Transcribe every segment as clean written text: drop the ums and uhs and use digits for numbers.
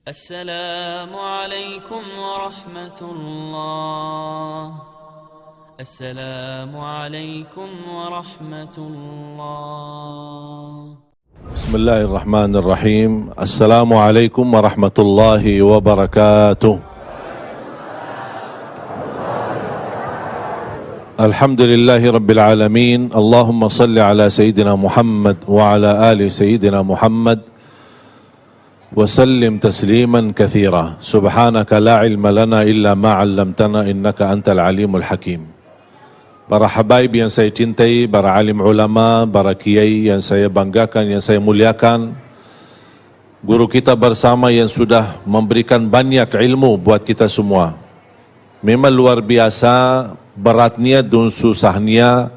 السلام عليكم ورحمة الله. السلام عليكم ورحمة الله. بسم الله الرحمن الرحيم. السلام عليكم ورحمة الله وبركاته. الحمد لله رب العالمين. اللهم صل على سيدنا محمد وعلى آل سيدنا محمد وسلم تسليما كثيرا. سبحانك لا علم لنا إلا ما علمتنا إنك أنت العليم الحكيم. Para habaib yang saya cintai, para alim ulama, para kiai yang saya banggakan, yang saya muliakan, guru kita bersama yang sudah memberikan banyak ilmu buat kita semua. Memang luar biasa beratnya dan susahnya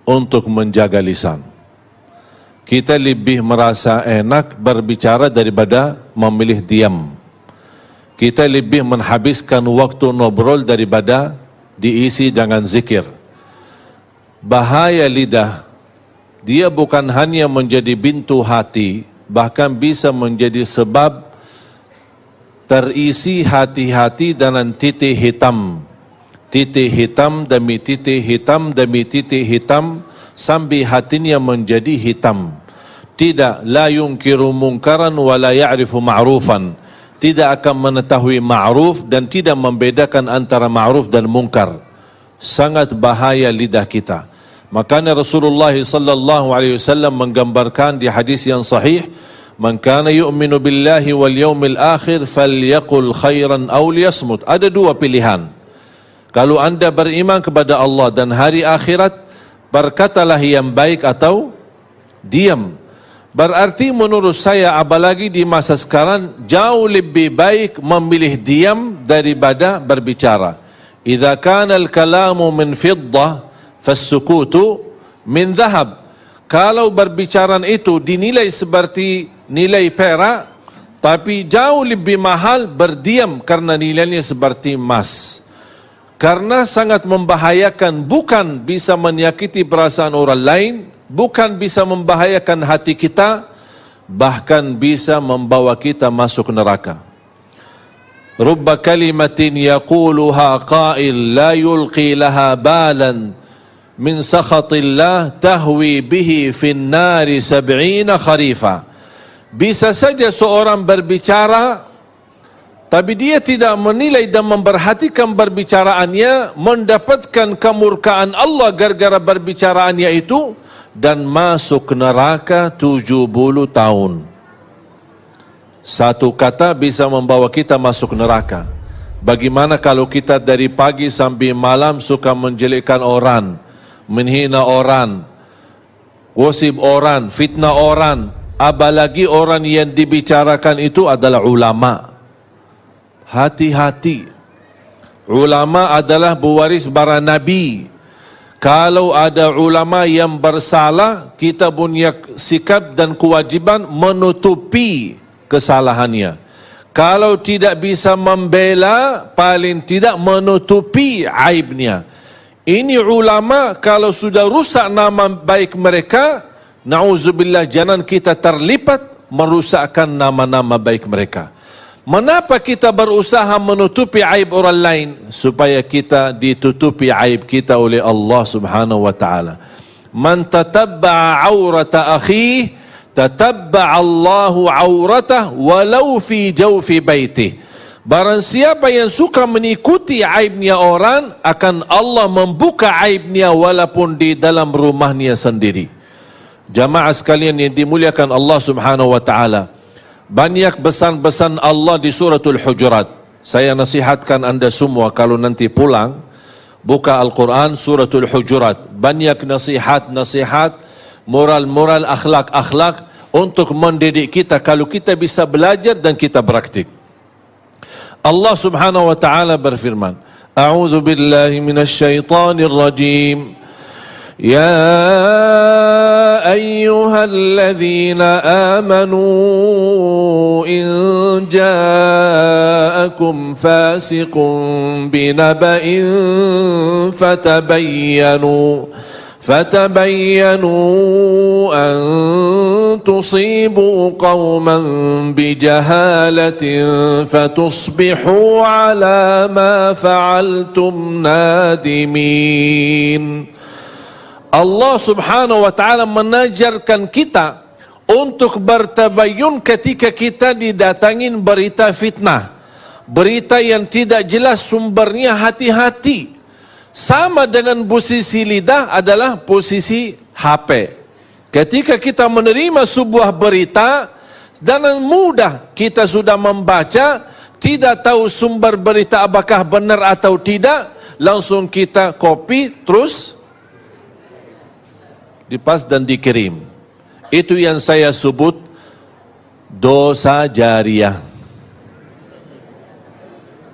untuk menjaga lisan. Kita lebih merasa enak berbicara daripada memilih diam. Kita lebih menghabiskan waktu ngobrol daripada diisi dengan zikir. Bahaya lidah, dia bukan hanya menjadi pintu hati, bahkan bisa menjadi sebab terisi hati-hati dengan titik hitam. Titik hitam demi titik hitam demi titik hitam, sampai hatinya menjadi hitam. Tidak, la yunkiru munkaran wa la ya'rifu ma'rufan. Tidak akan mengetahui ma'ruf dan tidak membedakan antara ma'ruf dan munkar. Sangat bahaya lidah kita. Makanya Rasulullah sallallahu alaihi wasallam menggambarkan di hadis yang sahih, "Man kana yu'minu billahi wal yawmil akhir falyaqul khairan aw liyasmut." Ada dua pilihan. Kalau anda beriman kepada Allah dan hari akhirat, berkatalah yang baik atau diam. Berarti menurut saya, apalagi di masa sekarang, jauh lebih baik memilih diam daripada berbicara. Idza kana al-kalamu min fiddah fas-sukutu min dhahab. Kalau berbicara itu dinilai seperti nilai perak, tapi jauh lebih mahal berdiam karena nilainya seperti emas. Karena sangat membahayakan, bukan bisa menyakiti perasaan orang lain, bukan bisa membahayakan hati kita, bahkan bisa membawa kita masuk neraka. Rubba kalimatin yaquluha qail la yulqi laha balan min sakhatillah tahwi bihi fin nari 70 kharifa. Bisa saja seorang berbicara, tapi dia tidak menilai dan memperhatikan perbicaraannya, mendapatkan kemurkaan Allah gara-gara perbicaraannya itu, dan masuk neraka 70 tahun. Satu kata bisa membawa kita masuk neraka. Bagaimana kalau kita dari pagi sampai malam suka menjelekkan orang, menghina orang, gosip orang, fitnah orang, apalagi orang yang dibicarakan itu adalah ulama. Hati-hati. Ulama adalah pewaris para nabi. Kalau ada ulama yang bersalah, kita punya sikap dan kewajiban menutupi kesalahannya. Kalau tidak bisa membela, paling tidak menutupi aibnya. Ini ulama, kalau sudah rusak nama baik mereka, na'udzubillah, jangan kita terlibat merusakkan nama-nama baik mereka. Mengapa kita berusaha menutupi aib orang lain? Supaya kita ditutupi aib kita oleh Allah subhanahu wa ta'ala. Man tatabba'a awrata akhihi, tatabba'a Allahu awratah walau fi jawfi baitih. Barang siapa yang suka mengikuti aibnya orang, akan Allah membuka aibnya walaupun di dalam rumahnya sendiri. Jamaah sekalian yang dimuliakan Allah subhanahu wa ta'ala, banyak pesan-pesan Allah di suratul Hujurat. Saya nasihatkan anda semua kalau nanti pulang, buka Al-Quran suratul Hujurat. Banyak nasihat-nasihat, moral-moral, akhlak-akhlak untuk mendidik kita kalau kita bisa belajar dan kita praktik. Allah subhanahu wa ta'ala berfirman, A'udzu billahi minasyaitonir rajim. يا أيها الذين آمنوا إن جاءكم فاسق بنبأ فتبينوا أن تصيبوا قوما بجهالة فتصبحوا على ما فعلتم نادمين. Allah subhanahu wa ta'ala menajarkan kita untuk bertabayun ketika kita didatangin berita fitnah, berita yang tidak jelas sumbernya. Hati-hati. Sama dengan posisi lidah adalah posisi HP. Ketika kita menerima sebuah berita, dengan mudah kita sudah membaca, tidak tahu sumber berita apakah benar atau tidak, langsung kita copy terus dipas dan dikirim. Itu yang saya sebut dosa jariah.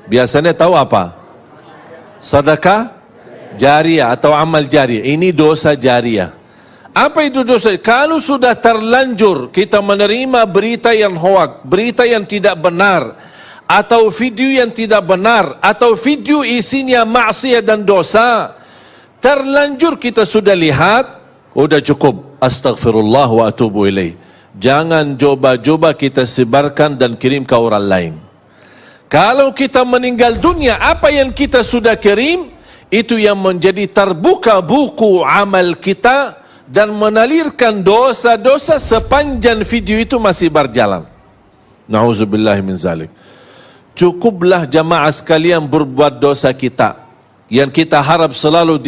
Biasanya tahu apa? Sedekah jariah atau amal jariah. Ini dosa jariah. Apa itu dosa? Kalau sudah terlanjur kita menerima berita yang hoak, berita yang tidak benar, atau video yang tidak benar, atau video isinya maksiat dan dosa, terlanjur kita sudah lihat, udah cukup. Astaghfirullah wa atubu ilaih. Jangan coba-coba kita sebarkan dan kirim ke orang lain. Kalau kita meninggal dunia, apa yang kita sudah kirim, itu yang menjadi terbuka buku amal kita dan menalirkan dosa-dosa sepanjang video itu masih berjalan. Na'udzubillah min zalik. Cukuplah jamaah sekalian berbuat dosa kita yang kita harap selalu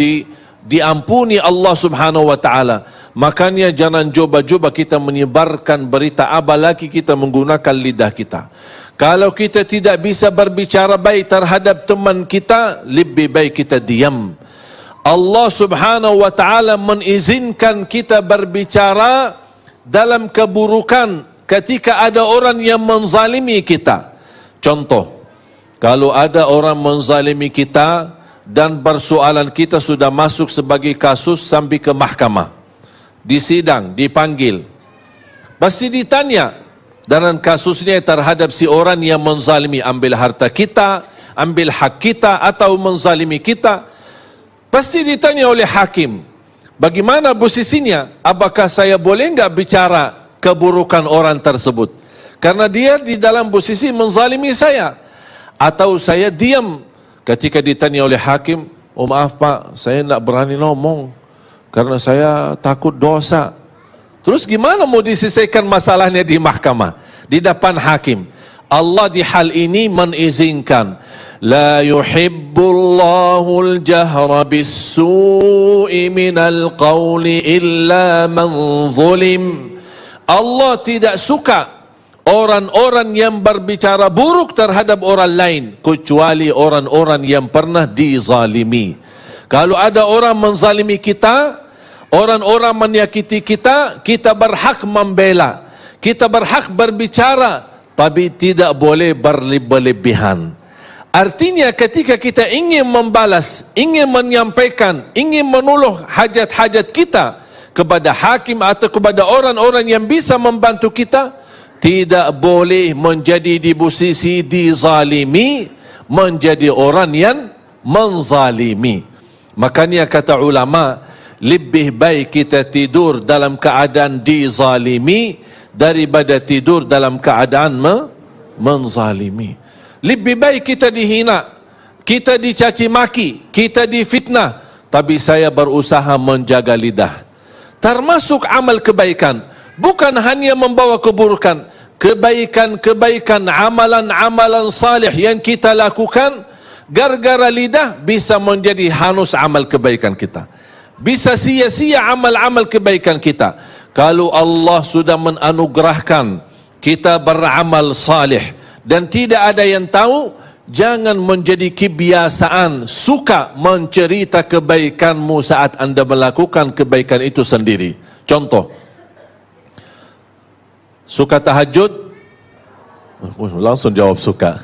diampuni Allah subhanahu wa ta'ala. Makanya jangan coba-coba kita menyebarkan berita, apalagi kita menggunakan lidah kita. Kalau kita tidak bisa berbicara baik terhadap teman kita, lebih baik kita diam. Allah subhanahu wa ta'ala mengizinkan kita berbicara dalam keburukan ketika ada orang yang menzalimi kita. Contoh, kalau ada orang menzalimi kita dan persoalan kita sudah masuk sebagai kasus sampai ke mahkamah, di sidang, dipanggil, pasti ditanya dalam kasusnya terhadap si orang yang menzalimi, ambil harta kita, ambil hak kita, atau menzalimi kita. Pasti ditanya oleh hakim, bagaimana posisinya? Apakah saya boleh enggak bicara keburukan orang tersebut? Karena dia di dalam posisi menzalimi saya. Atau saya diam ketika ditanya oleh hakim, oh maaf pak, saya enggak berani ngomong karena saya takut dosa. Terus gimana mau diselesaikan masalahnya di mahkamah, di depan hakim? Allah di hal ini mengizinkan. La yuhibbullahul jahra bis-su'i minal qawli illa man zulim. Allah tidak suka orang-orang yang berbicara buruk terhadap orang lain, kecuali orang-orang yang pernah dizalimi. Kalau ada orang menzalimi kita, orang-orang menyakiti kita, kita berhak membela, kita berhak berbicara, tapi tidak boleh berlebihan. Artinya ketika kita ingin membalas, ingin menyampaikan, ingin menolong hajat-hajat kita kepada hakim atau kepada orang-orang yang bisa membantu kita, tidak boleh menjadi di posisi dizalimi, menjadi orang yang menzalimi. Makanya kata ulama, lebih baik kita tidur dalam keadaan dizalimi daripada tidur dalam keadaan menzalimi. Lebih baik kita dihina, kita dicaci maki, kita difitnah, tapi saya berusaha menjaga lidah. Termasuk amal kebaikan, bukan hanya membawa keburukan, kebaikan-kebaikan, amalan-amalan salih yang kita lakukan, gara-gara lidah bisa menjadi hanus amal kebaikan kita. Bisa sia-sia amal-amal kebaikan kita. Kalau Allah sudah menanugerahkan kita beramal salih dan tidak ada yang tahu, jangan menjadi kebiasaan suka mencerita kebaikanmu saat anda melakukan kebaikan itu sendiri. Contoh, suka tahajud? Langsung jawab suka.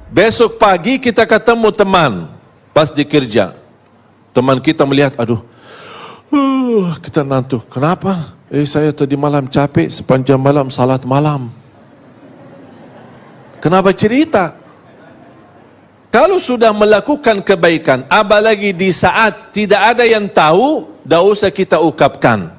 Besok pagi kita ketemu teman pas di kerja. Teman kita melihat, aduh, kita ngantuk. Kenapa? Saya tadi malam capek, sepanjang malam salat malam. Kenapa cerita? Kalau sudah melakukan kebaikan, apalagi di saat tidak ada yang tahu, tidak usah kita ungkapkan.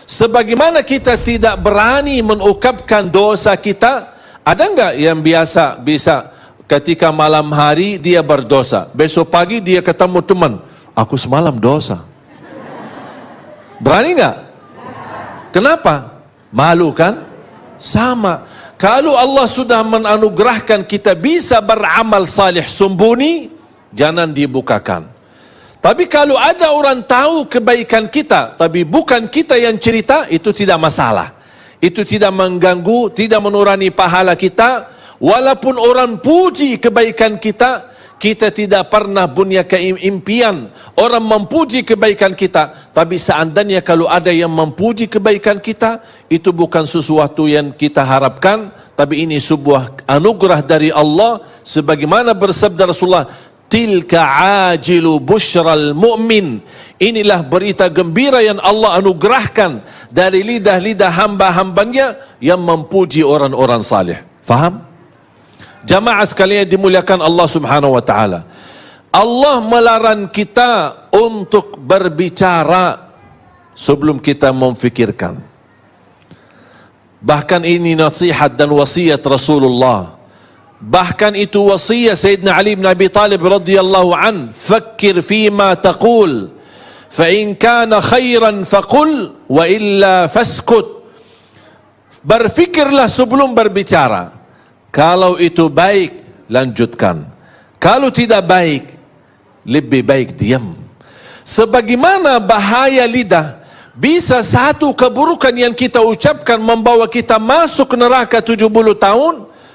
Sebagaimana kita tidak berani mengungkapkan dosa kita, ada enggak yang biasa bisa ketika malam hari dia berdosa, besok pagi dia ketemu teman, aku semalam dosa. Berani enggak? Kenapa? Malu kan? Sama. Kalau Allah sudah menganugerahkan kita bisa beramal salih sembunyi, jangan dibukakan. Tapi kalau ada orang tahu kebaikan kita, tapi bukan kita yang cerita, itu tidak masalah. Itu tidak mengganggu, tidak mengurangi pahala kita. Walaupun orang puji kebaikan kita, kita tidak pernah punya keimpian orang memuji kebaikan kita. Tapi seandainya kalau ada yang memuji kebaikan kita, itu bukan sesuatu yang kita harapkan, tapi ini sebuah anugerah dari Allah. Sebagaimana bersabda Rasulullah, tilka ajilu busyral mu'min, inilah berita gembira yang Allah anugerahkan dari lidah-lidah hamba-hambanya yang memuji orang-orang salih. Faham? Jamaah sekalian dimuliakan Allah subhanahu wa ta'ala, Allah melarang kita untuk berbicara sebelum kita memfikirkan. Bahkan ini nasihat dan wasiat Rasulullah. Bahkan itu wasiat Sayyidina Ali bin Abi Talib radhiyallahu an, fakir fima taqul fa in kana khairan faqul wa illa faskut. Berfikirlah sebelum berbicara. Kalau itu baik, lanjutkan. Kalau tidak baik, lebih baik diam. Sebagaimana bahaya lidah, bisa satu keburukan yang kita ucapkan membawa kita masuk neraka 70 tahun.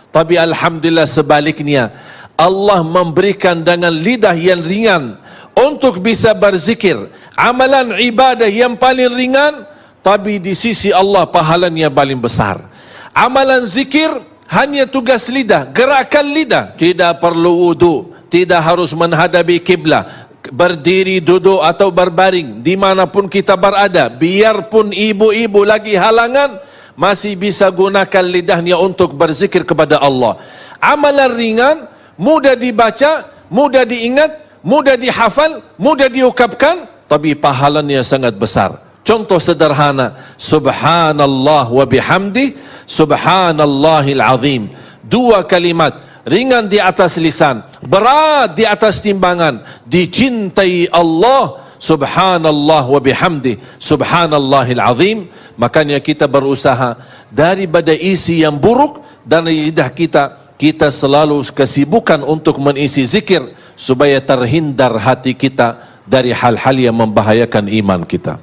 Tapi alhamdulillah sebaliknya, Allah memberikan dengan lidah yang ringan untuk bisa berzikir, amalan ibadah yang paling ringan, tapi di sisi Allah pahalanya paling besar. Amalan zikir hanya tugas lidah, gerakan lidah, tidak perlu wudu, tidak harus menghadapi kiblat, berdiri, duduk atau berbaring, dimanapun kita berada, biarpun ibu-ibu lagi halangan, masih bisa gunakan lidahnya untuk berzikir kepada Allah. Amalan ringan, mudah dibaca, mudah diingat, mudah dihafal, mudah diucapkan, tapi pahalanya sangat besar. Contoh sederhana, subhanallah wa bihamdi, subhanallahil azim. Dua kalimat, ringan di atas lisan, berat di atas timbangan, dicintai Allah, subhanallah wa bihamdi, subhanallahil azim. Makanya kita berusaha daripada isi yang buruk dan lidah kita selalu kesibukan untuk mengisi zikir supaya terhindar hati kita dari hal-hal yang membahayakan iman kita.